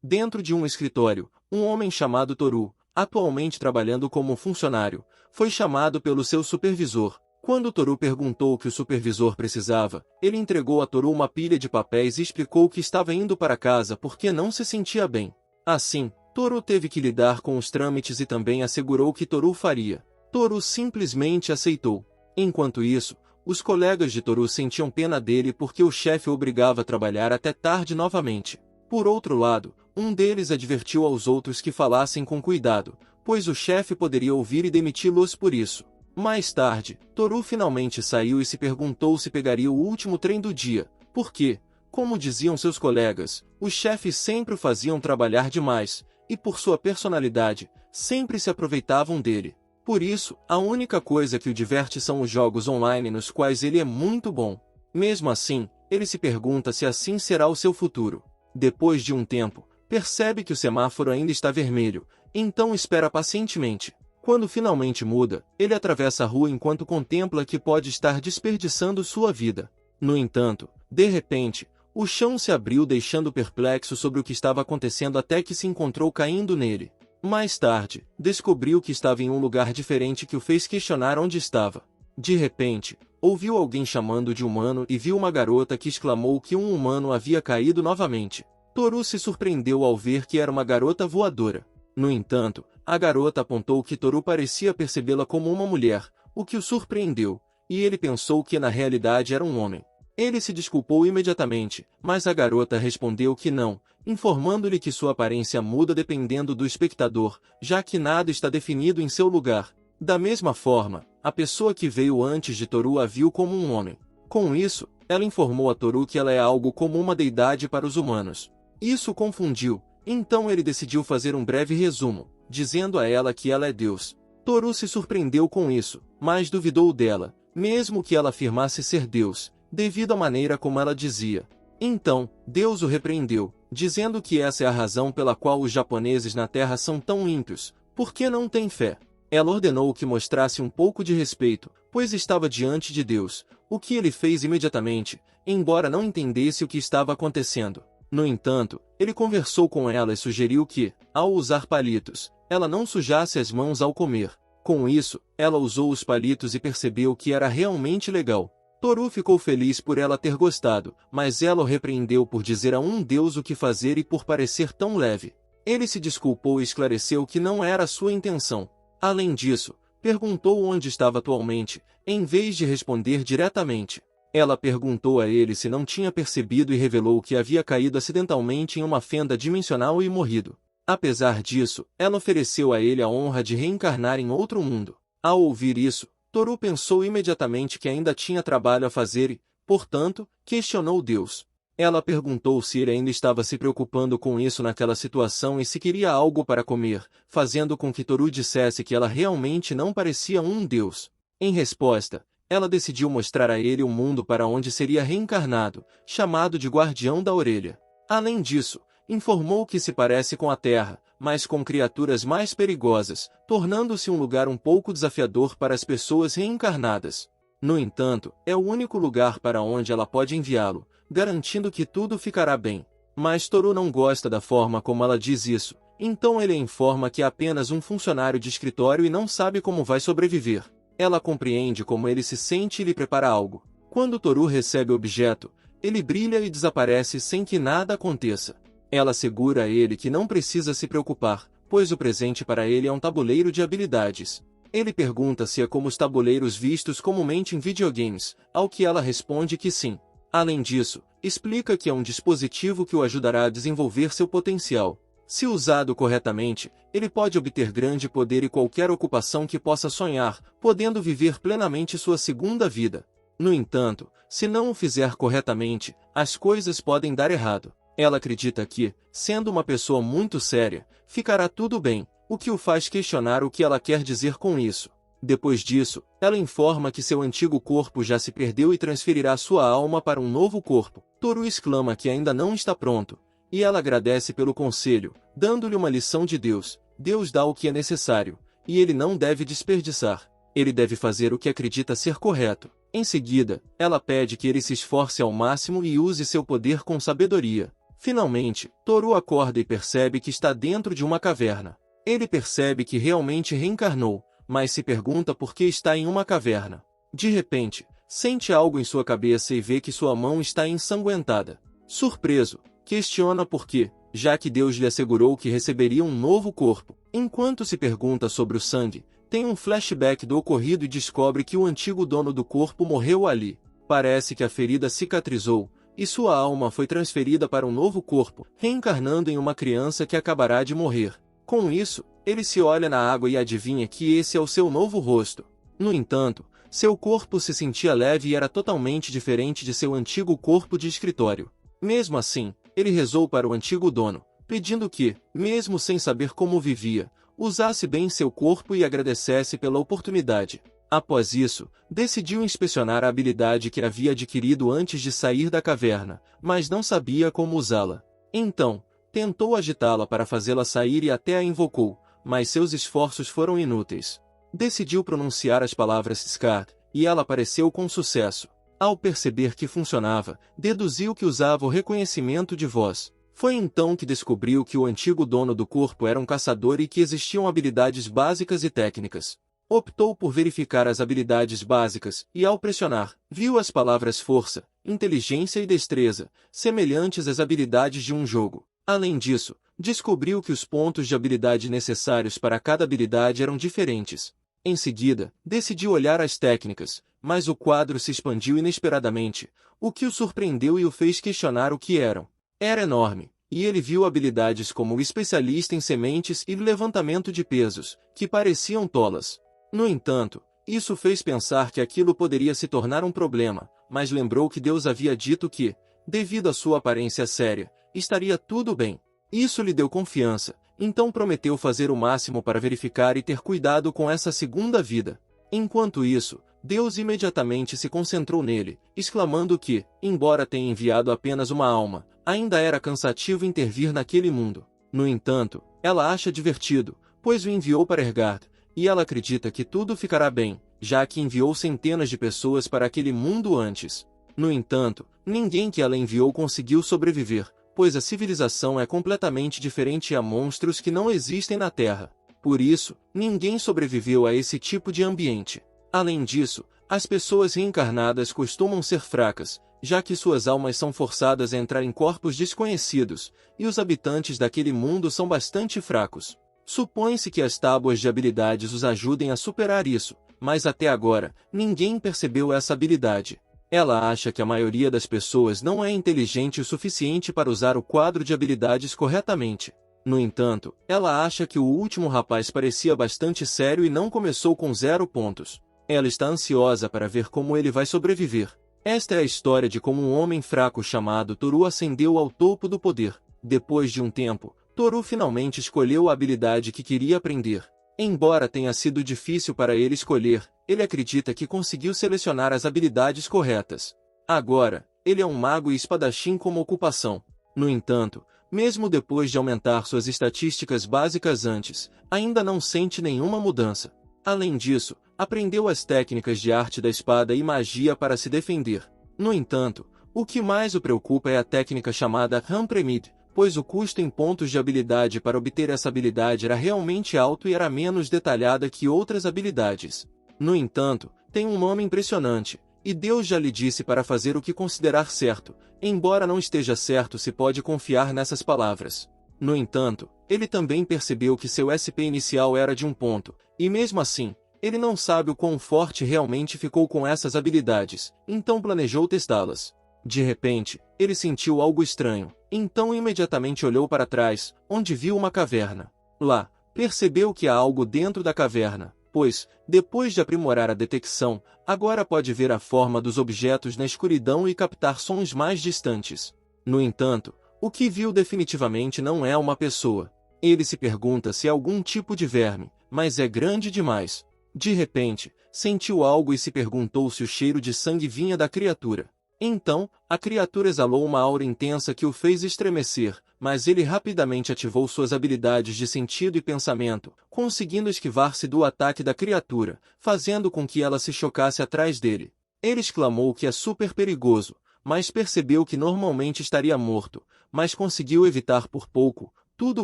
Dentro de um escritório, um homem chamado Toru, atualmente trabalhando como funcionário, foi chamado pelo seu supervisor. Quando Toru perguntou o que o supervisor precisava, ele entregou a Toru uma pilha de papéis e explicou que estava indo para casa porque não se sentia bem. Assim, Toru teve que lidar com os trâmites e também assegurou que Toru faria. Toru simplesmente aceitou. Enquanto isso, os colegas de Toru sentiam pena dele porque o chefe o obrigava a trabalhar até tarde novamente. Por outro lado, um deles advertiu aos outros que falassem com cuidado, pois o chefe poderia ouvir e demiti-los por isso. Mais tarde, Toru finalmente saiu e se perguntou se pegaria o último trem do dia, porque, como diziam seus colegas, os chefes sempre o faziam trabalhar demais, e por sua personalidade, sempre se aproveitavam dele. Por isso, a única coisa que o diverte são os jogos online nos quais ele é muito bom. Mesmo assim, ele se pergunta se assim será o seu futuro. Depois de um tempo, percebe que o semáforo ainda está vermelho, então espera pacientemente. Quando finalmente muda, ele atravessa a rua enquanto contempla que pode estar desperdiçando sua vida. No entanto, de repente, o chão se abriu deixando perplexo sobre o que estava acontecendo até que se encontrou caindo nele. Mais tarde, descobriu que estava em um lugar diferente que o fez questionar onde estava. De repente, ouviu alguém chamando de humano e viu uma garota que exclamou que um humano havia caído novamente. Toru se surpreendeu ao ver que era uma garota voadora. No entanto, a garota apontou que Toru parecia percebê-la como uma mulher, o que o surpreendeu, e ele pensou que na realidade era um homem. Ele se desculpou imediatamente, mas a garota respondeu que não, informando-lhe que sua aparência muda dependendo do espectador, já que nada está definido em seu lugar. Da mesma forma, a pessoa que veio antes de Toru a viu como um homem. Com isso, ela informou a Toru que ela é algo como uma deidade para os humanos. Isso o confundiu, então ele decidiu fazer um breve resumo, dizendo a ela que ela é Deus. Toru se surpreendeu com isso, mas duvidou dela, mesmo que ela afirmasse ser Deus, devido à maneira como ela dizia. Então, Deus o repreendeu, dizendo que essa é a razão pela qual os japoneses na Terra são tão ímpios, porque não têm fé. Ela ordenou que mostrasse um pouco de respeito, pois estava diante de Deus, o que ele fez imediatamente, embora não entendesse o que estava acontecendo. No entanto, ele conversou com ela e sugeriu que, ao usar palitos, ela não sujasse as mãos ao comer. Com isso, ela usou os palitos e percebeu que era realmente legal. Toru ficou feliz por ela ter gostado, mas ela o repreendeu por dizer a um deus o que fazer e por parecer tão leve. Ele se desculpou e esclareceu que não era sua intenção. Além disso, perguntou onde estava atualmente, em vez de responder diretamente. Ela perguntou a ele se não tinha percebido e revelou que havia caído acidentalmente em uma fenda dimensional e morrido. Apesar disso, ela ofereceu a ele a honra de reencarnar em outro mundo. Ao ouvir isso, Toru pensou imediatamente que ainda tinha trabalho a fazer e, portanto, questionou Deus. Ela perguntou se ele ainda estava se preocupando com isso naquela situação e se queria algo para comer, fazendo com que Toru dissesse que ela realmente não parecia um deus. Em resposta, ela decidiu mostrar a ele o mundo para onde seria reencarnado, chamado de Guardião da Orelha. Além disso, informou que se parece com a Terra, mas com criaturas mais perigosas, tornando-se um lugar um pouco desafiador para as pessoas reencarnadas. No entanto, é o único lugar para onde ela pode enviá-lo, garantindo que tudo ficará bem. Mas Toru não gosta da forma como ela diz isso, então ele informa que é apenas um funcionário de escritório e não sabe como vai sobreviver. Ela compreende como ele se sente e lhe prepara algo. Quando Toru recebe o objeto, ele brilha e desaparece sem que nada aconteça. Ela assegura a ele que não precisa se preocupar, pois o presente para ele é um tabuleiro de habilidades. Ele pergunta se é como os tabuleiros vistos comumente em videogames, ao que ela responde que sim. Além disso, explica que é um dispositivo que o ajudará a desenvolver seu potencial. Se usado corretamente, ele pode obter grande poder e qualquer ocupação que possa sonhar, podendo viver plenamente sua segunda vida. No entanto, se não o fizer corretamente, as coisas podem dar errado. Ela acredita que, sendo uma pessoa muito séria, ficará tudo bem, o que o faz questionar o que ela quer dizer com isso. Depois disso, ela informa que seu antigo corpo já se perdeu e transferirá sua alma para um novo corpo. Toru exclama que ainda não está pronto, e ela agradece pelo conselho, dando-lhe uma lição de Deus. Deus dá o que é necessário, e ele não deve desperdiçar. Ele deve fazer o que acredita ser correto. Em seguida, ela pede que ele se esforce ao máximo e use seu poder com sabedoria. Finalmente, Toru acorda e percebe que está dentro de uma caverna. Ele percebe que realmente reencarnou, mas se pergunta por que está em uma caverna. De repente, sente algo em sua cabeça e vê que sua mão está ensanguentada. Surpreso, questiona por quê, já que Deus lhe assegurou que receberia um novo corpo. Enquanto se pergunta sobre o sangue, tem um flashback do ocorrido e descobre que o antigo dono do corpo morreu ali. Parece que a ferida cicatrizou, e sua alma foi transferida para um novo corpo, reencarnando em uma criança que acabará de morrer. Com isso, ele se olha na água e adivinha que esse é o seu novo rosto. No entanto, seu corpo se sentia leve e era totalmente diferente de seu antigo corpo de escritório. Mesmo assim, ele rezou para o antigo dono, pedindo que, mesmo sem saber como vivia, usasse bem seu corpo e agradecesse pela oportunidade. Após isso, decidiu inspecionar a habilidade que havia adquirido antes de sair da caverna, mas não sabia como usá-la. Então, tentou agitá-la para fazê-la sair e até a invocou, mas seus esforços foram inúteis. Decidiu pronunciar as palavras Scar, e ela apareceu com sucesso. Ao perceber que funcionava, deduziu que usava o reconhecimento de voz. Foi então que descobriu que o antigo dono do corpo era um caçador e que existiam habilidades básicas e técnicas. Optou por verificar as habilidades básicas, e ao pressionar, viu as palavras força, inteligência e destreza, semelhantes às habilidades de um jogo. Além disso, descobriu que os pontos de habilidade necessários para cada habilidade eram diferentes. Em seguida, decidiu olhar as técnicas, mas o quadro se expandiu inesperadamente, o que o surpreendeu e o fez questionar o que eram. Era enorme, e ele viu habilidades como o especialista em sementes e levantamento de pesos, que pareciam tolas. No entanto, isso fez pensar que aquilo poderia se tornar um problema, mas lembrou que Deus havia dito que, devido à sua aparência séria, estaria tudo bem. Isso lhe deu confiança, então prometeu fazer o máximo para verificar e ter cuidado com essa segunda vida. Enquanto isso, Deus imediatamente se concentrou nele, exclamando que, embora tenha enviado apenas uma alma, ainda era cansativo intervir naquele mundo. No entanto, ela acha divertido, pois o enviou para Ergard, e ela acredita que tudo ficará bem, já que enviou centenas de pessoas para aquele mundo antes. No entanto, ninguém que ela enviou conseguiu sobreviver, pois a civilização é completamente diferente e há monstros que não existem na Terra. Por isso, ninguém sobreviveu a esse tipo de ambiente. Além disso, as pessoas reencarnadas costumam ser fracas, já que suas almas são forçadas a entrar em corpos desconhecidos, e os habitantes daquele mundo são bastante fracos. Supõe-se que as tábuas de habilidades os ajudem a superar isso, mas até agora, ninguém percebeu essa habilidade. Ela acha que a maioria das pessoas não é inteligente o suficiente para usar o quadro de habilidades corretamente. No entanto, ela acha que o último rapaz parecia bastante sério e não começou com 0 pontos. Ela está ansiosa para ver como ele vai sobreviver. Esta é a história de como um homem fraco chamado Toru ascendeu ao topo do poder. Depois de um tempo, Toru finalmente escolheu a habilidade que queria aprender. Embora tenha sido difícil para ele escolher, ele acredita que conseguiu selecionar as habilidades corretas. Agora, ele é um mago e espadachim como ocupação. No entanto, mesmo depois de aumentar suas estatísticas básicas antes, ainda não sente nenhuma mudança. Além disso, aprendeu as técnicas de arte da espada e magia para se defender. No entanto, o que mais o preocupa é a técnica chamada Rampremid, pois o custo em pontos de habilidade para obter essa habilidade era realmente alto e era menos detalhada que outras habilidades. No entanto, tem um nome impressionante, e Deus já lhe disse para fazer o que considerar certo, embora não esteja certo se pode confiar nessas palavras. No entanto, ele também percebeu que seu SP inicial era de 1 ponto, e mesmo assim, ele não sabe o quão forte realmente ficou com essas habilidades, então planejou testá-las. De repente, ele sentiu algo estranho, então imediatamente olhou para trás, onde viu uma caverna. Lá, percebeu que há algo dentro da caverna, pois, depois de aprimorar a detecção, agora pode ver a forma dos objetos na escuridão e captar sons mais distantes. No entanto, o que viu definitivamente não é uma pessoa. Ele se pergunta se é algum tipo de verme, mas é grande demais. De repente, sentiu algo e se perguntou se o cheiro de sangue vinha da criatura. Então, a criatura exalou uma aura intensa que o fez estremecer, mas ele rapidamente ativou suas habilidades de sentido e pensamento, conseguindo esquivar-se do ataque da criatura, fazendo com que ela se chocasse atrás dele. Ele exclamou que é super perigoso, mas percebeu que normalmente estaria morto, mas conseguiu evitar por pouco, tudo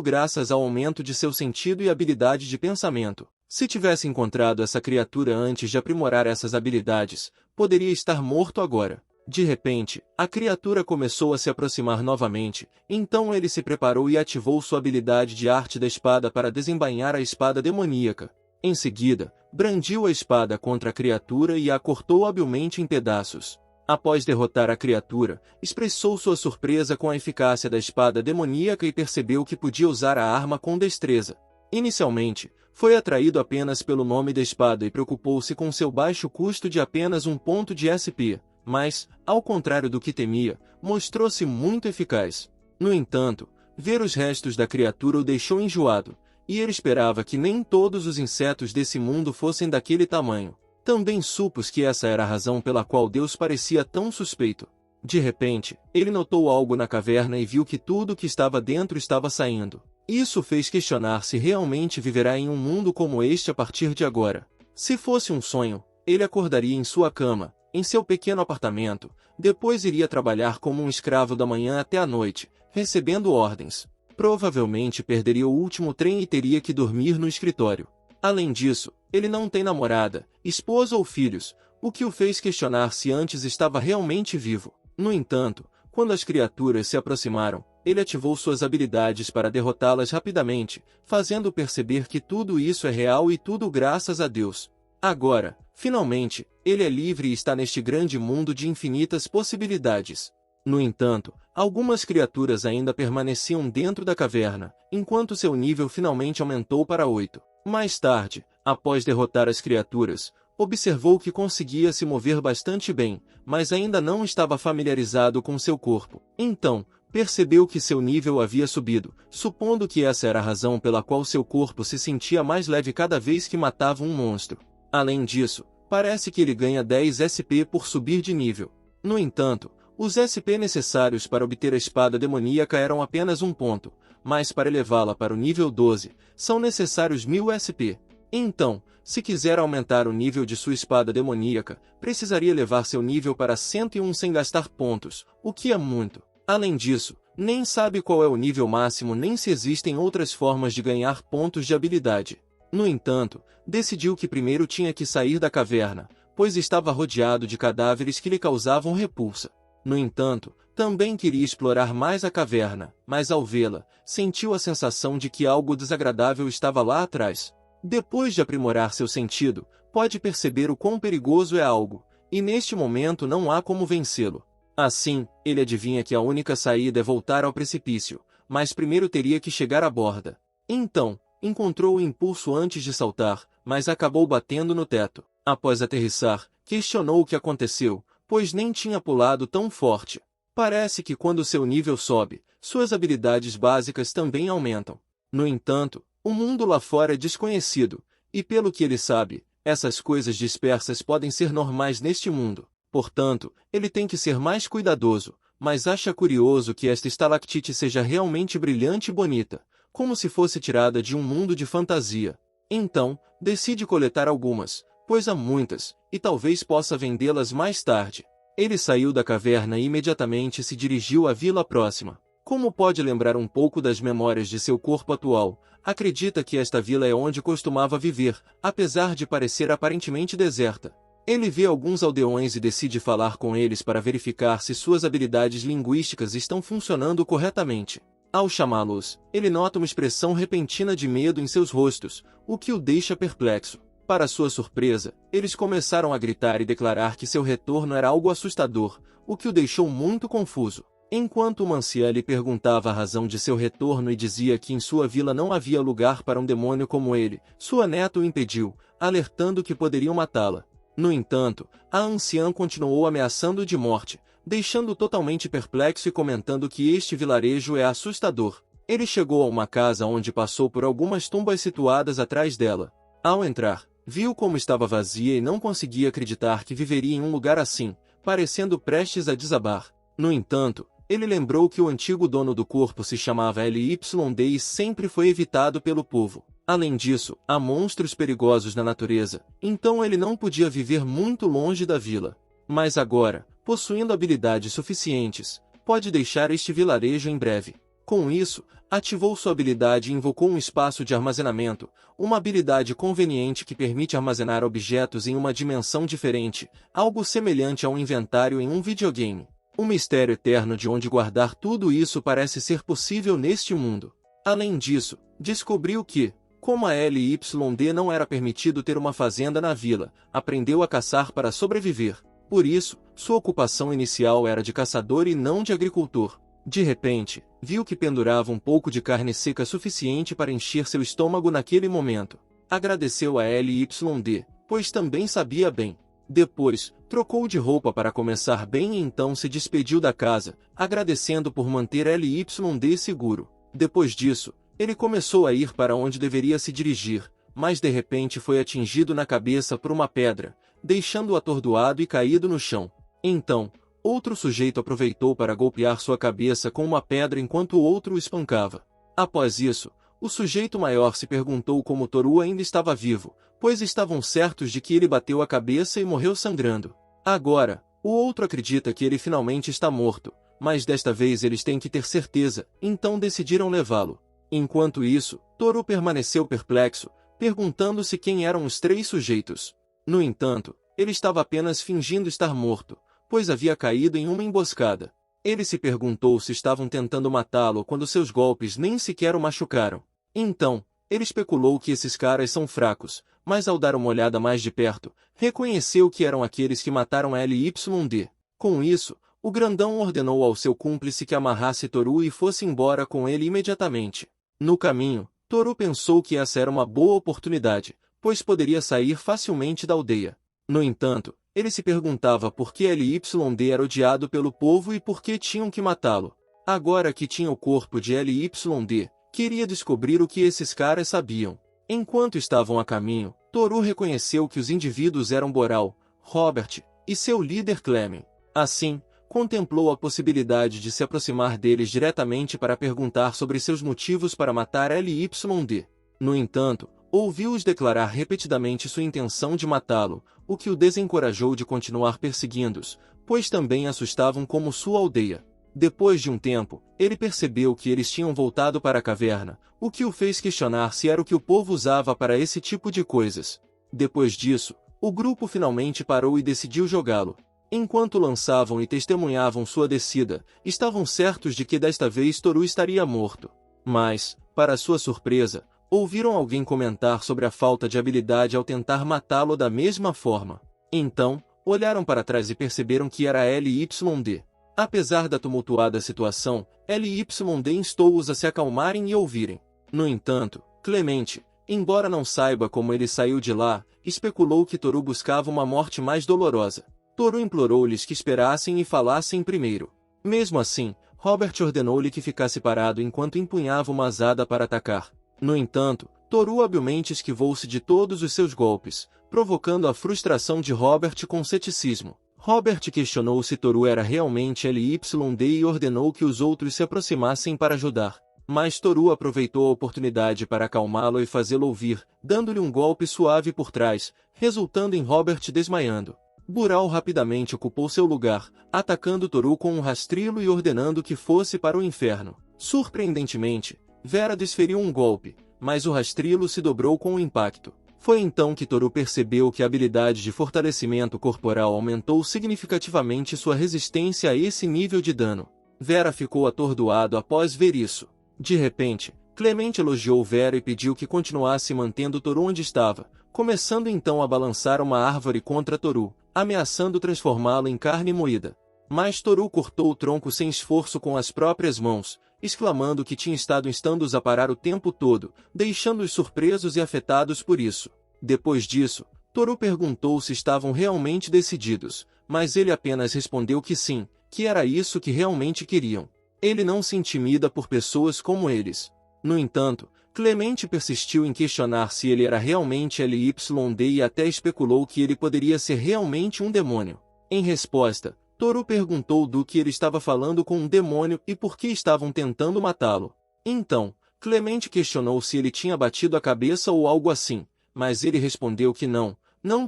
graças ao aumento de seu sentido e habilidade de pensamento. Se tivesse encontrado essa criatura antes de aprimorar essas habilidades, poderia estar morto agora. De repente, a criatura começou a se aproximar novamente, então ele se preparou e ativou sua habilidade de arte da espada para desembainhar a espada demoníaca. Em seguida, brandiu a espada contra a criatura e a cortou habilmente em pedaços. Após derrotar a criatura, expressou sua surpresa com a eficácia da espada demoníaca e percebeu que podia usar a arma com destreza. Inicialmente, foi atraído apenas pelo nome da espada e preocupou-se com seu baixo custo de apenas 1 ponto de SP, mas, ao contrário do que temia, mostrou-se muito eficaz. No entanto, ver os restos da criatura o deixou enjoado, e ele esperava que nem todos os insetos desse mundo fossem daquele tamanho. Também supôs que essa era a razão pela qual Deus parecia tão suspeito. De repente, ele notou algo na caverna e viu que tudo que estava dentro estava saindo. Isso fez questionar se realmente viverá em um mundo como este a partir de agora. Se fosse um sonho, ele acordaria em sua cama, em seu pequeno apartamento, depois iria trabalhar como um escravo da manhã até a noite, recebendo ordens. Provavelmente perderia o último trem e teria que dormir no escritório. Além disso, ele não tem namorada, esposa ou filhos, o que o fez questionar se antes estava realmente vivo. No entanto, quando as criaturas se aproximaram, ele ativou suas habilidades para derrotá-las rapidamente, fazendo perceber que tudo isso é real e tudo graças a Deus. Agora, finalmente, ele é livre e está neste grande mundo de infinitas possibilidades. No entanto, algumas criaturas ainda permaneciam dentro da caverna, enquanto seu nível finalmente aumentou para 8. Mais tarde, após derrotar as criaturas, observou que conseguia se mover bastante bem, mas ainda não estava familiarizado com seu corpo. Então, percebeu que seu nível havia subido, supondo que essa era a razão pela qual seu corpo se sentia mais leve cada vez que matava um monstro. Além disso, parece que ele ganha 10 SP por subir de nível. No entanto, os SP necessários para obter a espada demoníaca eram apenas 1 ponto, mas para elevá-la para o nível 12, são necessários 1000 SP. Então, se quiser aumentar o nível de sua espada demoníaca, precisaria levar seu nível para 101 sem gastar pontos, o que é muito. Além disso, nem sabe qual é o nível máximo nem se existem outras formas de ganhar pontos de habilidade. No entanto, decidiu que primeiro tinha que sair da caverna, pois estava rodeado de cadáveres que lhe causavam repulsa. No entanto, também queria explorar mais a caverna, mas ao vê-la, sentiu a sensação de que algo desagradável estava lá atrás. Depois de aprimorar seu sentido, pode perceber o quão perigoso é algo, e neste momento não há como vencê-lo. Assim, ele adivinha que a única saída é voltar ao precipício, mas primeiro teria que chegar à borda. Então, encontrou o impulso antes de saltar, mas acabou batendo no teto. Após aterrissar, questionou o que aconteceu, pois nem tinha pulado tão forte. Parece que quando seu nível sobe, suas habilidades básicas também aumentam. No entanto, o mundo lá fora é desconhecido, e pelo que ele sabe, essas coisas dispersas podem ser normais neste mundo. Portanto, ele tem que ser mais cuidadoso, mas acha curioso que esta estalactite seja realmente brilhante e bonita, como se fosse tirada de um mundo de fantasia. Então, decide coletar algumas, pois há muitas, e talvez possa vendê-las mais tarde. Ele saiu da caverna e imediatamente se dirigiu à vila próxima. Como pode lembrar um pouco das memórias de seu corpo atual, acredita que esta vila é onde costumava viver, apesar de parecer aparentemente deserta. Ele vê alguns aldeões e decide falar com eles para verificar se suas habilidades linguísticas estão funcionando corretamente. Ao chamá-los, ele nota uma expressão repentina de medo em seus rostos, o que o deixa perplexo. Para sua surpresa, eles começaram a gritar e declarar que seu retorno era algo assustador, o que o deixou muito confuso. Enquanto uma anciã lhe perguntava a razão de seu retorno e dizia que em sua vila não havia lugar para um demônio como ele, sua neta o impediu, alertando que poderiam matá-la. No entanto, a anciã continuou ameaçando de morte, deixando-o totalmente perplexo e comentando que este vilarejo é assustador. Ele chegou a uma casa onde passou por algumas tumbas situadas atrás dela. Ao entrar, viu como estava vazia e não conseguia acreditar que viveria em um lugar assim, parecendo prestes a desabar. No entanto, ele lembrou que o antigo dono do corpo se chamava LYD e sempre foi evitado pelo povo. Além disso, há monstros perigosos na natureza, então ele não podia viver muito longe da vila. Mas agora, possuindo habilidades suficientes, pode deixar este vilarejo em breve. Com isso, ativou sua habilidade e invocou um espaço de armazenamento, uma habilidade conveniente que permite armazenar objetos em uma dimensão diferente, algo semelhante a um inventário em um videogame. Um mistério eterno de onde guardar tudo isso parece ser possível neste mundo. Além disso, descobriu que, como a LYD não era permitido ter uma fazenda na vila, aprendeu a caçar para sobreviver. Por isso, sua ocupação inicial era de caçador e não de agricultor. De repente, viu que pendurava um pouco de carne seca suficiente para encher seu estômago naquele momento. Agradeceu a LYD, pois também sabia bem. Depois, trocou de roupa para começar bem e então se despediu da casa, agradecendo por manter LYD seguro. Depois disso, ele começou a ir para onde deveria se dirigir, mas de repente foi atingido na cabeça por uma pedra, deixando-o atordoado e caído no chão. Então, outro sujeito aproveitou para golpear sua cabeça com uma pedra enquanto o outro o espancava. Após isso, o sujeito maior se perguntou como Toru ainda estava vivo, pois estavam certos de que ele bateu a cabeça e morreu sangrando. Agora, o outro acredita que ele finalmente está morto, mas desta vez eles têm que ter certeza, então decidiram levá-lo. Enquanto isso, Toru permaneceu perplexo, perguntando-se quem eram os três sujeitos. No entanto, ele estava apenas fingindo estar morto, pois havia caído em uma emboscada. Ele se perguntou se estavam tentando matá-lo quando seus golpes nem sequer o machucaram. Então, ele especulou que esses caras são fracos, mas ao dar uma olhada mais de perto, reconheceu que eram aqueles que mataram LYD. Com isso, o grandão ordenou ao seu cúmplice que amarrasse Toru e fosse embora com ele imediatamente. No caminho, Toru pensou que essa era uma boa oportunidade, pois poderia sair facilmente da aldeia. No entanto, ele se perguntava por que LYD era odiado pelo povo e por que tinham que matá-lo. Agora que tinha o corpo de LYD, queria descobrir o que esses caras sabiam. Enquanto estavam a caminho, Toru reconheceu que os indivíduos eram Boral, Robert e seu líder Clemen. Assim, contemplou a possibilidade de se aproximar deles diretamente para perguntar sobre seus motivos para matar LYD. No entanto, ouviu-os declarar repetidamente sua intenção de matá-lo, o que o desencorajou de continuar perseguindo-os, pois também assustavam como sua aldeia. Depois de um tempo, ele percebeu que eles tinham voltado para a caverna, o que o fez questionar se era o que o povo usava para esse tipo de coisas. Depois disso, o grupo finalmente parou e decidiu jogá-lo. Enquanto lançavam e testemunhavam sua descida, estavam certos de que desta vez Toru estaria morto. Mas, para sua surpresa, ouviram alguém comentar sobre a falta de habilidade ao tentar matá-lo da mesma forma. Então, olharam para trás e perceberam que era LYD. Apesar da tumultuada situação, LYD instou-os a se acalmarem e ouvirem. No entanto, Clemente, embora não saiba como ele saiu de lá, especulou que Toru buscava uma morte mais dolorosa. Toru implorou-lhes que esperassem e falassem primeiro. Mesmo assim, Robert ordenou-lhe que ficasse parado enquanto empunhava uma azada para atacar. No entanto, Toru habilmente esquivou-se de todos os seus golpes, provocando a frustração de Robert com ceticismo. Robert questionou se Toru era realmente LYD e ordenou que os outros se aproximassem para ajudar. Mas Toru aproveitou a oportunidade para acalmá-lo e fazê-lo ouvir, dando-lhe um golpe suave por trás, resultando em Robert desmaiando. Boral rapidamente ocupou seu lugar, atacando Toru com um rastrilho e ordenando que fosse para o inferno. Surpreendentemente, Vera desferiu um golpe, mas o rastrilho se dobrou com o impacto. Foi então que Toru percebeu que a habilidade de fortalecimento corporal aumentou significativamente sua resistência a esse nível de dano. Vera ficou atordoado após ver isso. De repente, Clemente elogiou Vera e pediu que continuasse mantendo Toru onde estava, começando então a balançar uma árvore contra Toru, ameaçando transformá-lo em carne moída. Mas Toru cortou o tronco sem esforço com as próprias mãos, exclamando que tinha estado instando-os a parar o tempo todo, deixando-os surpresos e afetados por isso. Depois disso, Toru perguntou se estavam realmente decididos, mas ele apenas respondeu que sim, que era isso que realmente queriam. Ele não se intimida por pessoas como eles. No entanto, Clemente persistiu em questionar se ele era realmente LYD e até especulou que ele poderia ser realmente um demônio. Em resposta, Toru perguntou do que ele estava falando com um demônio e por que estavam tentando matá-lo. Então, Clemente questionou se ele tinha batido a cabeça ou algo assim, mas ele respondeu que não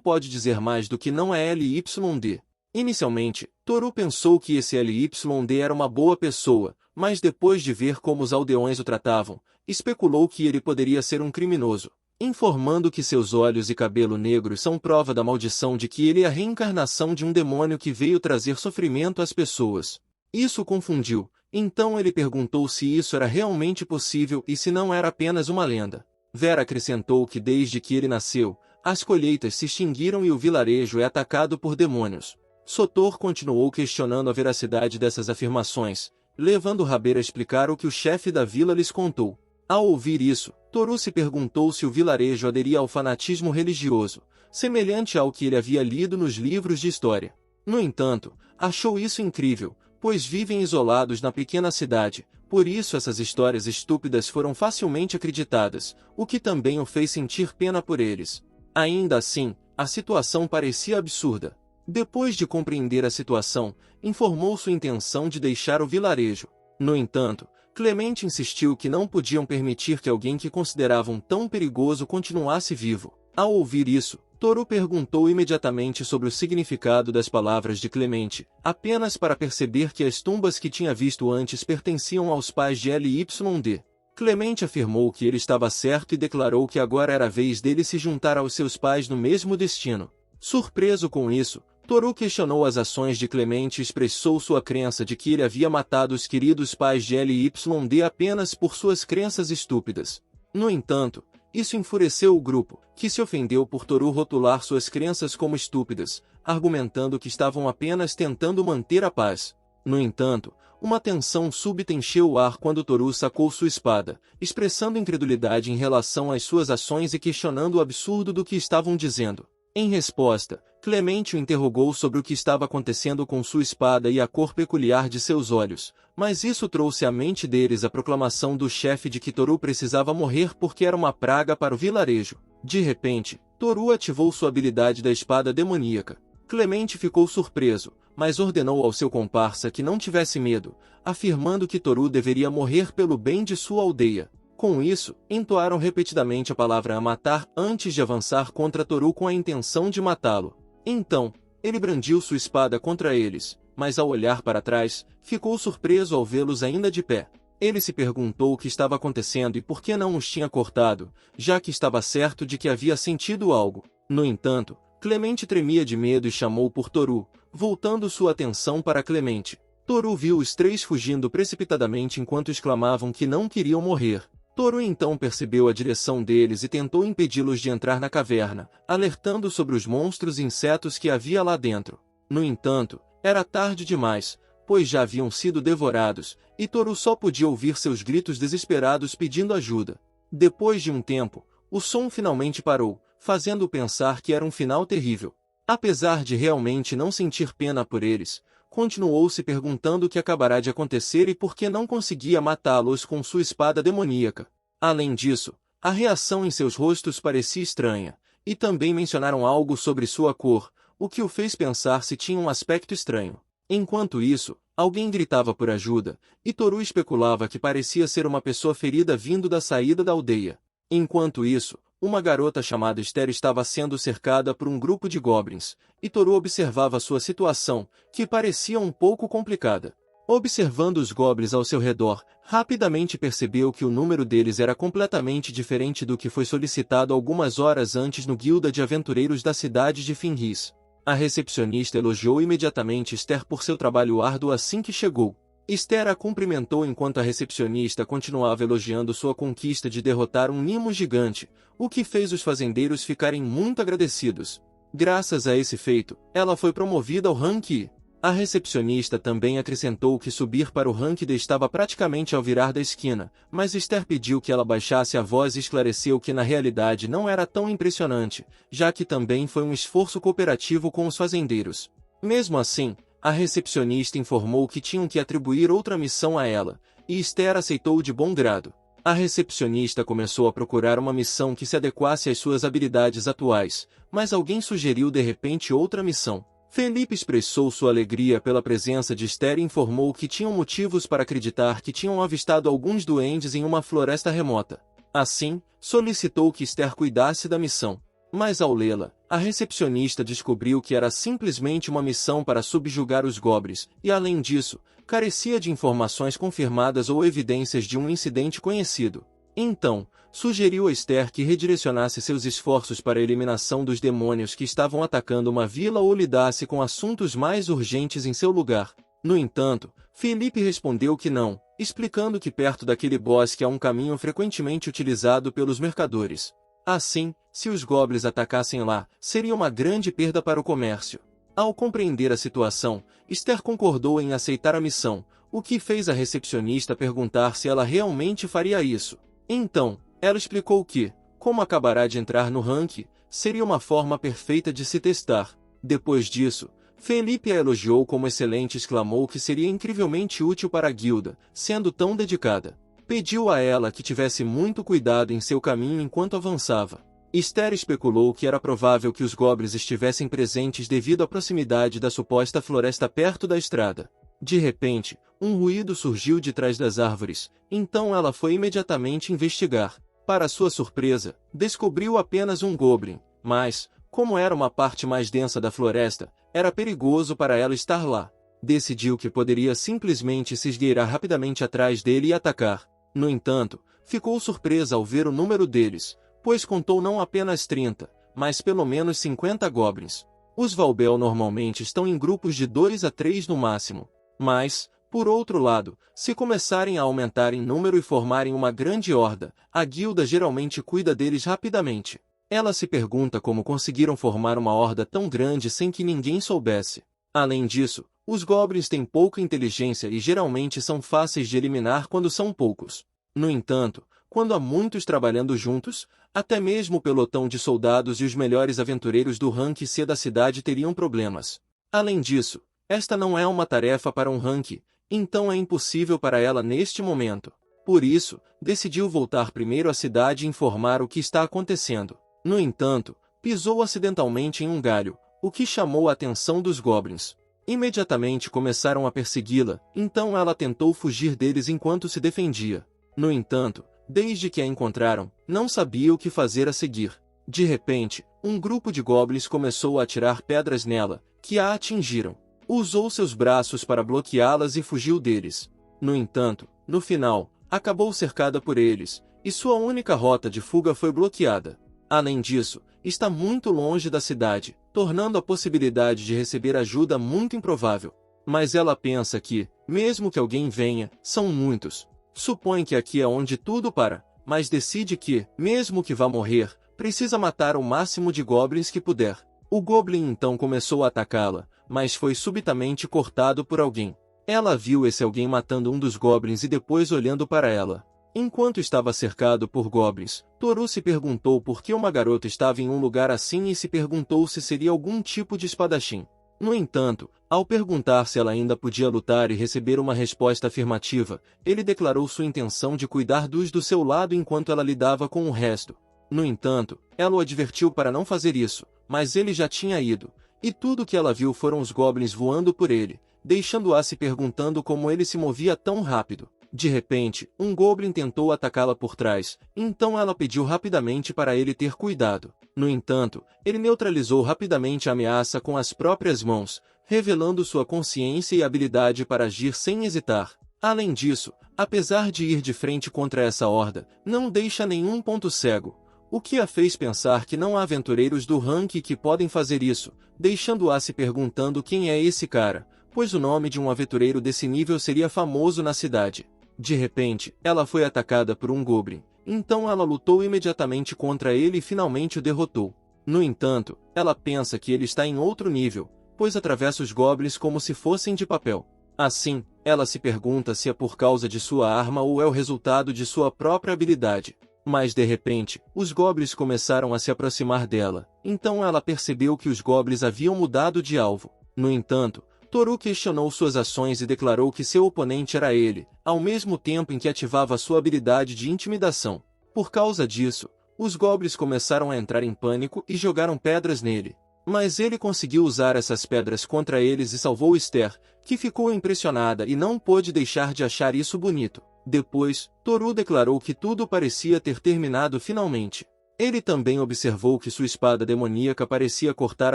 pode dizer mais do que não é LYD. Inicialmente, Toru pensou que esse LYD era uma boa pessoa, mas depois de ver como os aldeões o tratavam, especulou que ele poderia ser um criminoso, informando que seus olhos e cabelo negros são prova da maldição de que ele é a reencarnação de um demônio que veio trazer sofrimento às pessoas. Isso o confundiu, então ele perguntou se isso era realmente possível e se não era apenas uma lenda. Vera acrescentou que desde que ele nasceu, as colheitas se extinguiram e o vilarejo é atacado por demônios. Sotor continuou questionando a veracidade dessas afirmações, levando Haber a explicar o que o chefe da vila lhes contou. Ao ouvir isso, Toru se perguntou se o vilarejo aderia ao fanatismo religioso, semelhante ao que ele havia lido nos livros de história. No entanto, achou isso incrível, pois vivem isolados na pequena cidade, por isso essas histórias estúpidas foram facilmente acreditadas, o que também o fez sentir pena por eles. Ainda assim, a situação parecia absurda. Depois de compreender a situação, informou sua intenção de deixar o vilarejo. No entanto, Clemente insistiu que não podiam permitir que alguém que consideravam tão perigoso continuasse vivo. Ao ouvir isso, Toru perguntou imediatamente sobre o significado das palavras de Clemente, apenas para perceber que as tumbas que tinha visto antes pertenciam aos pais de LYD. Clemente afirmou que ele estava certo e declarou que agora era a vez dele se juntar aos seus pais no mesmo destino. Surpreso com isso, Toru questionou as ações de Clemente e expressou sua crença de que ele havia matado os queridos pais de LYD apenas por suas crenças estúpidas. No entanto, isso enfureceu o grupo, que se ofendeu por Toru rotular suas crenças como estúpidas, argumentando que estavam apenas tentando manter a paz. No entanto, uma tensão súbita encheu o ar quando Toru sacou sua espada, expressando incredulidade em relação às suas ações e questionando o absurdo do que estavam dizendo. Em resposta, Clemente o interrogou sobre o que estava acontecendo com sua espada e a cor peculiar de seus olhos, mas isso trouxe à mente deles a proclamação do chefe de que Toru precisava morrer porque era uma praga para o vilarejo. De repente, Toru ativou sua habilidade da espada demoníaca. Clemente ficou surpreso, mas ordenou ao seu comparsa que não tivesse medo, afirmando que Toru deveria morrer pelo bem de sua aldeia. Com isso, entoaram repetidamente a palavra a matar antes de avançar contra Toru com a intenção de matá-lo. Então, ele brandiu sua espada contra eles, mas ao olhar para trás, ficou surpreso ao vê-los ainda de pé. Ele se perguntou o que estava acontecendo e por que não os tinha cortado, já que estava certo de que havia sentido algo. No entanto, Clemente tremia de medo e chamou por Toru, voltando sua atenção para Clemente. Toru viu os três fugindo precipitadamente enquanto exclamavam que não queriam morrer. Toru então percebeu a direção deles e tentou impedi-los de entrar na caverna, alertando sobre os monstros e insetos que havia lá dentro. No entanto, era tarde demais, pois já haviam sido devorados, e Toru só podia ouvir seus gritos desesperados pedindo ajuda. Depois de um tempo, o som finalmente parou, fazendo-o pensar que era um final terrível. Apesar de realmente não sentir pena por eles, continuou se perguntando o que acabará de acontecer e por que não conseguia matá-los com sua espada demoníaca. Além disso, a reação em seus rostos parecia estranha, e também mencionaram algo sobre sua cor, o que o fez pensar se tinha um aspecto estranho. Enquanto isso, alguém gritava por ajuda, e Toru especulava que parecia ser uma pessoa ferida vindo da saída da aldeia. Enquanto isso, uma garota chamada Esther estava sendo cercada por um grupo de goblins, e Toru observava sua situação, que parecia um pouco complicada. Observando os goblins ao seu redor, rapidamente percebeu que o número deles era completamente diferente do que foi solicitado algumas horas antes no Guilda de Aventureiros da cidade de Fenris. A recepcionista elogiou imediatamente Esther por seu trabalho árduo assim que chegou. Esther a cumprimentou enquanto a recepcionista continuava elogiando sua conquista de derrotar um Nimo gigante, o que fez os fazendeiros ficarem muito agradecidos. Graças a esse feito, ela foi promovida ao rank I. A recepcionista também acrescentou que subir para o rank D estava praticamente ao virar da esquina, mas Esther pediu que ela baixasse a voz e esclareceu que na realidade não era tão impressionante, já que também foi um esforço cooperativo com os fazendeiros. Mesmo assim, a recepcionista informou que tinham que atribuir outra missão a ela, e Esther aceitou de bom grado. A recepcionista começou a procurar uma missão que se adequasse às suas habilidades atuais, mas alguém sugeriu de repente outra missão. Felipe expressou sua alegria pela presença de Esther e informou que tinham motivos para acreditar que tinham avistado alguns duendes em uma floresta remota. Assim, solicitou que Esther cuidasse da missão. Mas ao lê-la, a recepcionista descobriu que era simplesmente uma missão para subjugar os goblins, e além disso, carecia de informações confirmadas ou evidências de um incidente conhecido. Então, sugeriu a Esther que redirecionasse seus esforços para a eliminação dos demônios que estavam atacando uma vila ou lidasse com assuntos mais urgentes em seu lugar. No entanto, Felipe respondeu que não, explicando que perto daquele bosque há um caminho frequentemente utilizado pelos mercadores. Assim, se os goblins atacassem lá, seria uma grande perda para o comércio. Ao compreender a situação, Esther concordou em aceitar a missão, o que fez a recepcionista perguntar se ela realmente faria isso. Então, ela explicou que, como acabará de entrar no ranking, seria uma forma perfeita de se testar. Depois disso, Felipe a elogiou como excelente e exclamou que seria incrivelmente útil para a guilda, sendo tão dedicada. Pediu a ela que tivesse muito cuidado em seu caminho enquanto avançava. Esther especulou que era provável que os goblins estivessem presentes devido à proximidade da suposta floresta perto da estrada. De repente, um ruído surgiu de trás das árvores, então ela foi imediatamente investigar. Para sua surpresa, descobriu apenas um goblin, mas, como era uma parte mais densa da floresta, era perigoso para ela estar lá. Decidiu que poderia simplesmente se esgueirar rapidamente atrás dele e atacar. No entanto, ficou surpresa ao ver o número deles, pois contou não apenas 30, mas pelo menos 50 goblins. Os Valbel normalmente estão em grupos de 2 a 3 no máximo. Mas, por outro lado, se começarem a aumentar em número e formarem uma grande horda, a guilda geralmente cuida deles rapidamente. Ela se pergunta como conseguiram formar uma horda tão grande sem que ninguém soubesse. Além disso, os goblins têm pouca inteligência e geralmente são fáceis de eliminar quando são poucos. No entanto, quando há muitos trabalhando juntos, até mesmo o pelotão de soldados e os melhores aventureiros do rank C da cidade teriam problemas. Além disso, esta não é uma tarefa para um rank, então é impossível para ela neste momento. Por isso, decidiu voltar primeiro à cidade e informar o que está acontecendo. No entanto, pisou acidentalmente em um galho, o que chamou a atenção dos goblins. Imediatamente começaram a persegui-la, então ela tentou fugir deles enquanto se defendia. No entanto, desde que a encontraram, não sabia o que fazer a seguir. De repente, um grupo de goblins começou a atirar pedras nela, que a atingiram. Usou seus braços para bloqueá-las e fugiu deles. No entanto, no final, acabou cercada por eles, e sua única rota de fuga foi bloqueada. Além disso, está muito longe da cidade, tornando a possibilidade de receber ajuda muito improvável. Mas ela pensa que, mesmo que alguém venha, são muitos. Supõe que aqui é onde tudo para, mas decide que, mesmo que vá morrer, precisa matar o máximo de goblins que puder. O goblin então começou a atacá-la, mas foi subitamente cortado por alguém. Ela viu esse alguém matando um dos goblins e depois olhando para ela. Enquanto estava cercado por goblins, Toru se perguntou por que uma garota estava em um lugar assim e se perguntou se seria algum tipo de espadachim. No entanto, ao perguntar se ela ainda podia lutar e receber uma resposta afirmativa, ele declarou sua intenção de cuidar dos do seu lado enquanto ela lidava com o resto. No entanto, ela o advertiu para não fazer isso, mas ele já tinha ido, e tudo que ela viu foram os goblins voando por ele, deixando-a se perguntando como ele se movia tão rápido. De repente, um goblin tentou atacá-la por trás, então ela pediu rapidamente para ele ter cuidado. No entanto, ele neutralizou rapidamente a ameaça com as próprias mãos, revelando sua consciência e habilidade para agir sem hesitar. Além disso, apesar de ir de frente contra essa horda, não deixa nenhum ponto cego, o que a fez pensar que não há aventureiros do rank que podem fazer isso, deixando-a se perguntando quem é esse cara, pois o nome de um aventureiro desse nível seria famoso na cidade. De repente, ela foi atacada por um goblin, então ela lutou imediatamente contra ele e finalmente o derrotou. No entanto, ela pensa que ele está em outro nível, pois atravessa os goblins como se fossem de papel. Assim, ela se pergunta se é por causa de sua arma ou é o resultado de sua própria habilidade. Mas de repente, os goblins começaram a se aproximar dela, então ela percebeu que os goblins haviam mudado de alvo. No entanto, Toru questionou suas ações e declarou que seu oponente era ele, ao mesmo tempo em que ativava sua habilidade de intimidação. Por causa disso, os goblins começaram a entrar em pânico e jogaram pedras nele. Mas ele conseguiu usar essas pedras contra eles e salvou Esther, que ficou impressionada e não pôde deixar de achar isso bonito. Depois, Toru declarou que tudo parecia ter terminado finalmente. Ele também observou que sua espada demoníaca parecia cortar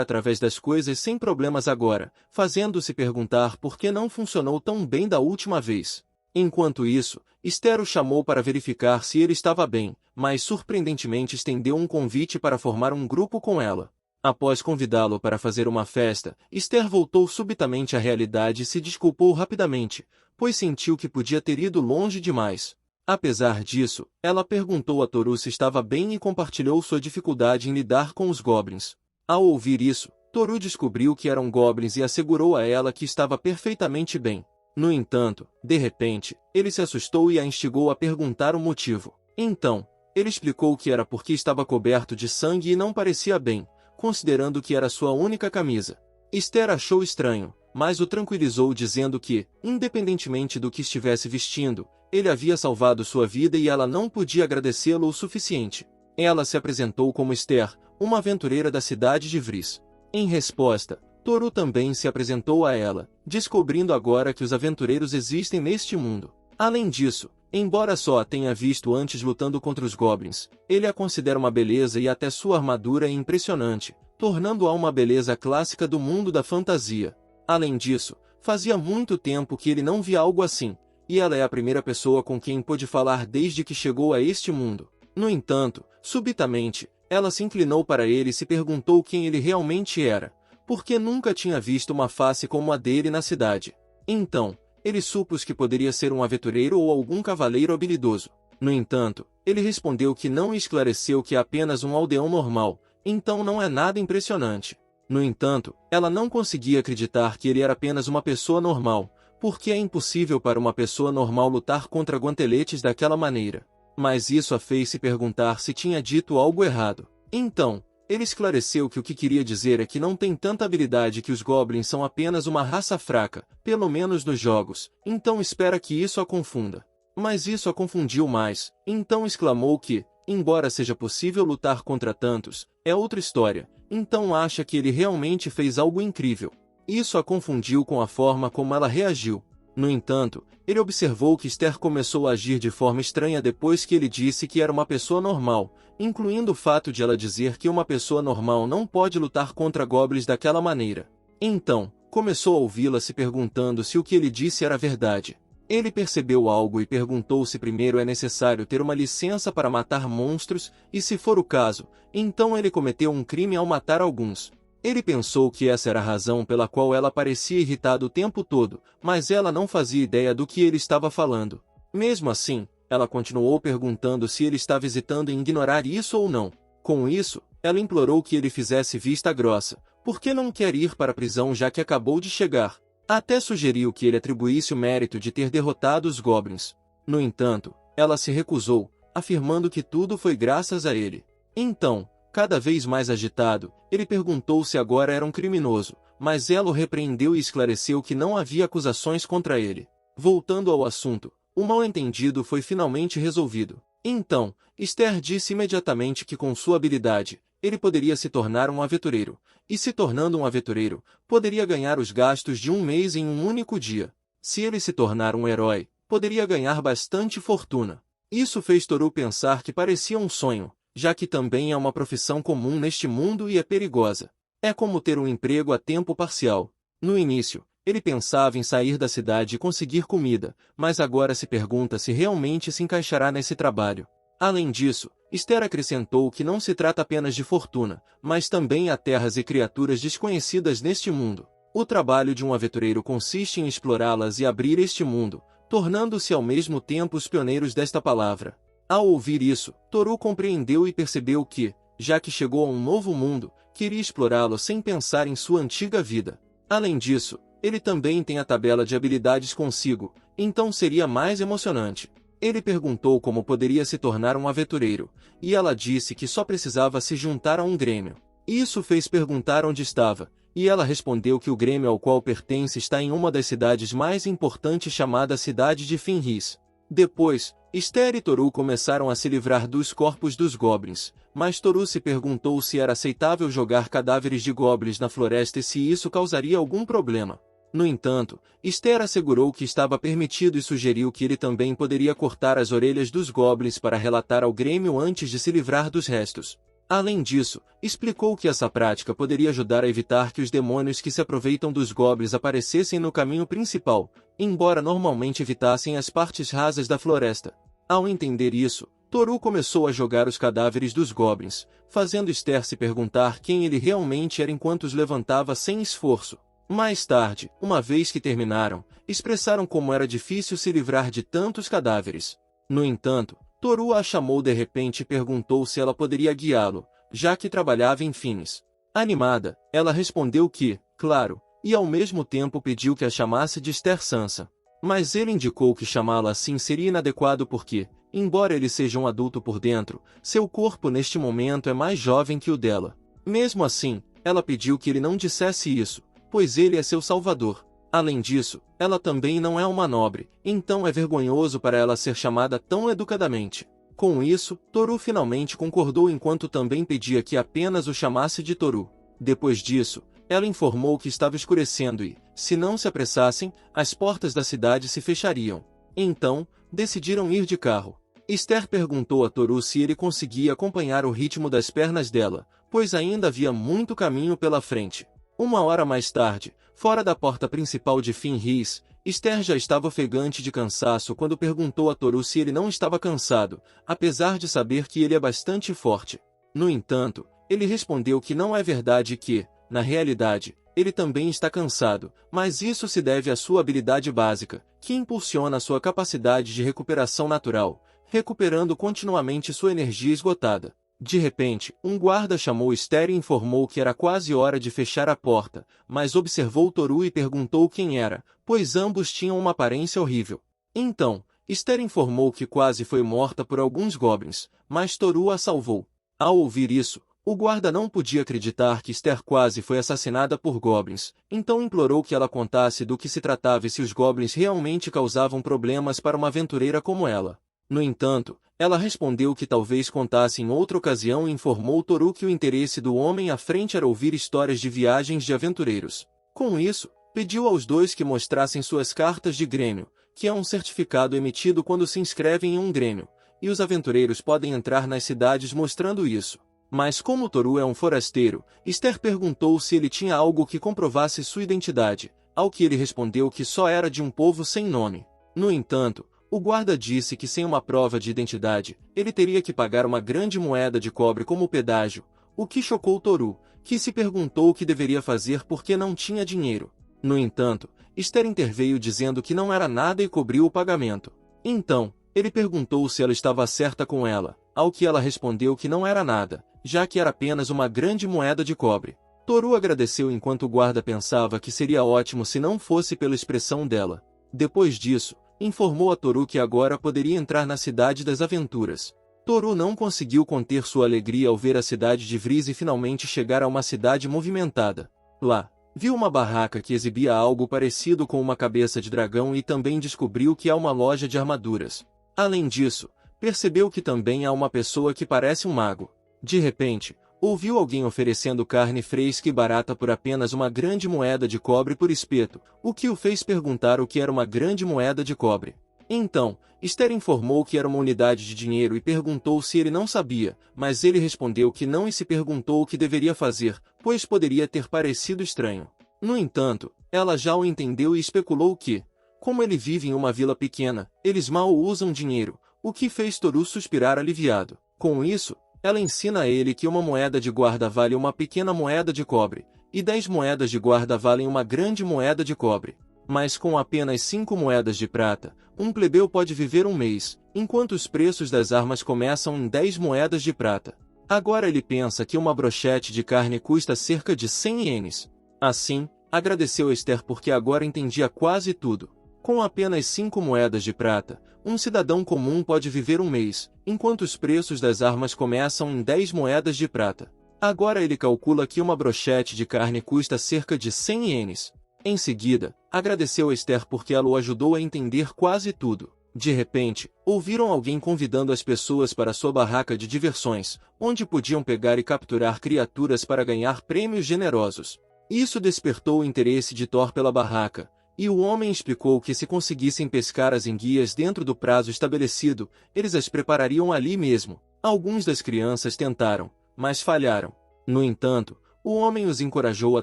através das coisas sem problemas agora, fazendo-se perguntar por que não funcionou tão bem da última vez. Enquanto isso, Esther o chamou para verificar se ele estava bem, mas surpreendentemente estendeu um convite para formar um grupo com ela. Após convidá-lo para fazer uma festa, Esther voltou subitamente à realidade e se desculpou rapidamente, pois sentiu que podia ter ido longe demais. Apesar disso, ela perguntou a Toru se estava bem e compartilhou sua dificuldade em lidar com os goblins. Ao ouvir isso, Toru descobriu que eram goblins e assegurou a ela que estava perfeitamente bem. No entanto, de repente, ele se assustou e a instigou a perguntar o motivo. Então, ele explicou que era porque estava coberto de sangue e não parecia bem, considerando que era sua única camisa. Esther achou estranho, mas o tranquilizou dizendo que, independentemente do que estivesse vestindo, ele havia salvado sua vida e ela não podia agradecê-lo o suficiente. Ela se apresentou como Esther, uma aventureira da cidade de Vris. Em resposta, Toru também se apresentou a ela, descobrindo agora que os aventureiros existem neste mundo. Além disso, embora só a tenha visto antes lutando contra os goblins, ele a considera uma beleza e até sua armadura é impressionante, tornando-a uma beleza clássica do mundo da fantasia. Além disso, fazia muito tempo que ele não via algo assim, e ela é a primeira pessoa com quem pôde falar desde que chegou a este mundo. No entanto, subitamente, ela se inclinou para ele e se perguntou quem ele realmente era, porque nunca tinha visto uma face como a dele na cidade. Então, ele supôs que poderia ser um aventureiro ou algum cavaleiro habilidoso. No entanto, ele respondeu que não e esclareceu que é apenas um aldeão normal, então não é nada impressionante. No entanto, ela não conseguia acreditar que ele era apenas uma pessoa normal, porque é impossível para uma pessoa normal lutar contra guanteletes daquela maneira. Mas isso a fez se perguntar se tinha dito algo errado. Então, ele esclareceu que o que queria dizer é que não tem tanta habilidade, que os goblins são apenas uma raça fraca, pelo menos nos jogos, então espera que isso a confunda. Mas isso a confundiu mais, então exclamou que, embora seja possível lutar contra tantos, é outra história, então acha que ele realmente fez algo incrível. Isso a confundiu com a forma como ela reagiu. No entanto, ele observou que Esther começou a agir de forma estranha depois que ele disse que era uma pessoa normal, incluindo o fato de ela dizer que uma pessoa normal não pode lutar contra goblins daquela maneira. Então, começou a ouvi-la se perguntando se o que ele disse era verdade. Ele percebeu algo e perguntou se primeiro é necessário ter uma licença para matar monstros, e se for o caso, então ele cometeu um crime ao matar alguns. Ele pensou que essa era a razão pela qual ela parecia irritada o tempo todo, mas ela não fazia ideia do que ele estava falando. Mesmo assim, ela continuou perguntando se ele estava hesitando em ignorar isso ou não. Com isso, ela implorou que ele fizesse vista grossa, porque não quer ir para a prisão já que acabou de chegar. Até sugeriu que ele atribuísse o mérito de ter derrotado os goblins. No entanto, ela se recusou, afirmando que tudo foi graças a ele. Então, cada vez mais agitado, ele perguntou se agora era um criminoso, mas ela o repreendeu e esclareceu que não havia acusações contra ele. Voltando ao assunto, o mal-entendido foi finalmente resolvido. Então, Esther disse imediatamente que com sua habilidade, ele poderia se tornar um aventureiro, e se tornando um aventureiro, poderia ganhar os gastos de um mês em um único dia. Se ele se tornar um herói, poderia ganhar bastante fortuna. Isso fez Toru pensar que parecia um sonho, já que também é uma profissão comum neste mundo e é perigosa. É como ter um emprego a tempo parcial. No início, ele pensava em sair da cidade e conseguir comida, mas agora se pergunta se realmente se encaixará nesse trabalho. Além disso, Esther acrescentou que não se trata apenas de fortuna, mas também há terras e criaturas desconhecidas neste mundo. O trabalho de um aventureiro consiste em explorá-las e abrir este mundo, tornando-se ao mesmo tempo os pioneiros desta palavra. Ao ouvir isso, Toru compreendeu e percebeu que, já que chegou a um novo mundo, queria explorá-lo sem pensar em sua antiga vida. Além disso, ele também tem a tabela de habilidades consigo, então seria mais emocionante. Ele perguntou como poderia se tornar um aventureiro, e ela disse que só precisava se juntar a um grêmio. Isso fez perguntar onde estava, e ela respondeu que o grêmio ao qual pertence está em uma das cidades mais importantes chamada Cidade de Fenris. Depois, Esther e Toru começaram a se livrar dos corpos dos goblins, mas Toru se perguntou se era aceitável jogar cadáveres de goblins na floresta e se isso causaria algum problema. No entanto, Esther assegurou que estava permitido e sugeriu que ele também poderia cortar as orelhas dos goblins para relatar ao Grêmio antes de se livrar dos restos. Além disso, explicou que essa prática poderia ajudar a evitar que os demônios que se aproveitam dos goblins aparecessem no caminho principal, embora normalmente evitassem as partes rasas da floresta. Ao entender isso, Toru começou a jogar os cadáveres dos goblins, fazendo Esther se perguntar quem ele realmente era enquanto os levantava sem esforço. Mais tarde, uma vez que terminaram, expressaram como era difícil se livrar de tantos cadáveres. No entanto, Toru a chamou de repente e perguntou se ela poderia guiá-lo, já que trabalhava em Finis. Animada, ela respondeu que, claro, e ao mesmo tempo pediu que a chamasse de Esther Sansa. Mas ele indicou que chamá-la assim seria inadequado porque, embora ele seja um adulto por dentro, seu corpo neste momento é mais jovem que o dela. Mesmo assim, ela pediu que ele não dissesse isso, pois ele é seu salvador. Além disso, ela também não é uma nobre, então é vergonhoso para ela ser chamada tão educadamente. Com isso, Toru finalmente concordou enquanto também pedia que apenas o chamasse de Toru. Depois disso, ela informou que estava escurecendo e, se não se apressassem, as portas da cidade se fechariam. Então, decidiram ir de carro. Esther perguntou a Toru se ele conseguia acompanhar o ritmo das pernas dela, pois ainda havia muito caminho pela frente. Uma hora mais tarde, fora da porta principal de Fenris, Esther já estava ofegante de cansaço quando perguntou a Toru se ele não estava cansado, apesar de saber que ele é bastante forte. No entanto, ele respondeu que não é verdade e que, na realidade, ele também está cansado, mas isso se deve à sua habilidade básica, que impulsiona sua capacidade de recuperação natural, recuperando continuamente sua energia esgotada. De repente, um guarda chamou Esther e informou que era quase hora de fechar a porta, mas observou Toru e perguntou quem era, pois ambos tinham uma aparência horrível. Então, Esther informou que quase foi morta por alguns goblins, mas Toru a salvou. Ao ouvir isso, o guarda não podia acreditar que Esther quase foi assassinada por goblins, então implorou que ela contasse do que se tratava e se os goblins realmente causavam problemas para uma aventureira como ela. No entanto, ela respondeu que talvez contasse em outra ocasião e informou Toru que o interesse do homem à frente era ouvir histórias de viagens de aventureiros. Com isso, pediu aos dois que mostrassem suas cartas de Grêmio, que é um certificado emitido quando se inscrevem em um Grêmio, e os aventureiros podem entrar nas cidades mostrando isso. Mas como Toru é um forasteiro, Esther perguntou se ele tinha algo que comprovasse sua identidade, ao que ele respondeu que só era de um povo sem nome. No entanto, o guarda disse que sem uma prova de identidade, ele teria que pagar uma grande moeda de cobre como pedágio, o que chocou Toru, que se perguntou o que deveria fazer porque não tinha dinheiro. No entanto, Esther interveio dizendo que não era nada e cobriu o pagamento. Então, ele perguntou se ela estava certa com ela, ao que ela respondeu que não era nada, já que era apenas uma grande moeda de cobre. Toru agradeceu enquanto o guarda pensava que seria ótimo se não fosse pela expressão dela. Depois disso, informou a Toru que agora poderia entrar na Cidade das Aventuras. Toru não conseguiu conter sua alegria ao ver a cidade de Vriz e finalmente chegar a uma cidade movimentada. Lá, viu uma barraca que exibia algo parecido com uma cabeça de dragão e também descobriu que há uma loja de armaduras. Além disso, percebeu que também há uma pessoa que parece um mago. De repente, ouviu alguém oferecendo carne fresca e barata por apenas uma grande moeda de cobre por espeto, o que o fez perguntar o que era uma grande moeda de cobre. Então, Esther informou que era uma unidade de dinheiro e perguntou se ele não sabia, mas ele respondeu que não e se perguntou o que deveria fazer, pois poderia ter parecido estranho. No entanto, ela já o entendeu e especulou que, como ele vive em uma vila pequena, eles mal usam dinheiro, o que fez Toru suspirar aliviado. Com isso, ela ensina a ele que uma moeda de guarda vale uma pequena moeda de cobre, e 10 moedas de guarda valem uma grande moeda de cobre. Mas com apenas 5 moedas de prata, um plebeu pode viver um mês, enquanto os preços das armas começam em 10 moedas de prata. Agora ele pensa que uma brochete de carne custa cerca de 100 ienes. Assim, agradeceu a Esther porque agora entendia quase tudo. Com apenas 5 moedas de prata, um cidadão comum pode viver um mês, enquanto os preços das armas começam em 10 moedas de prata. Agora ele calcula que uma brochete de carne custa cerca de 100 ienes. Em seguida, agradeceu a Esther porque ela o ajudou a entender quase tudo. De repente, ouviram alguém convidando as pessoas para sua barraca de diversões, onde podiam pegar e capturar criaturas para ganhar prêmios generosos. Isso despertou o interesse de Thor pela barraca, e o homem explicou que se conseguissem pescar as enguias dentro do prazo estabelecido, eles as preparariam ali mesmo. Alguns das crianças tentaram, mas falharam. No entanto, o homem os encorajou a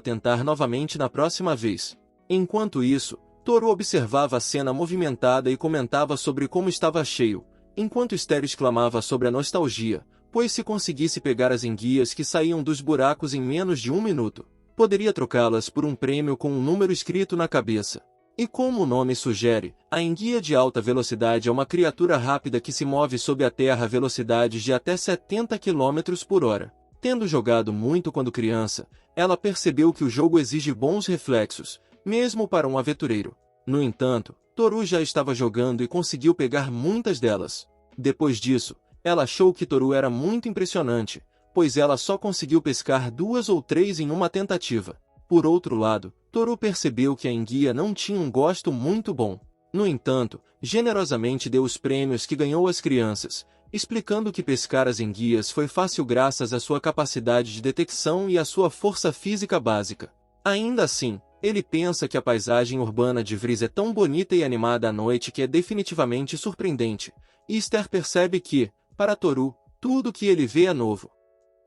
tentar novamente na próxima vez. Enquanto isso, Toru observava a cena movimentada e comentava sobre como estava cheio, enquanto Esther exclamava sobre a nostalgia, pois se conseguisse pegar as enguias que saíam dos buracos em menos de 1 minuto, poderia trocá-las por um prêmio com um número escrito na cabeça. E como o nome sugere, a enguia de alta velocidade é uma criatura rápida que se move sob a terra a velocidades de até 70 km por hora. Tendo jogado muito quando criança, ela percebeu que o jogo exige bons reflexos, mesmo para um aventureiro. No entanto, Toru já estava jogando e conseguiu pegar muitas delas. Depois disso, ela achou que Toru era muito impressionante, pois ela só conseguiu pescar 2 ou 3 em uma tentativa. Por outro lado, Toru percebeu que a enguia não tinha um gosto muito bom. No entanto, generosamente deu os prêmios que ganhou às crianças, explicando que pescar as enguias foi fácil graças à sua capacidade de detecção e à sua força física básica. Ainda assim, ele pensa que a paisagem urbana de Vries é tão bonita e animada à noite que é definitivamente surpreendente, e Esther percebe que, para Toru, tudo que ele vê é novo.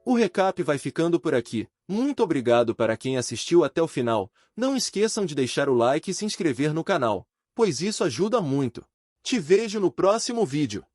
O recap vai ficando por aqui. Muito obrigado para quem assistiu até o final. Não esqueçam de deixar o like e se inscrever no canal, pois isso ajuda muito. Te vejo no próximo vídeo.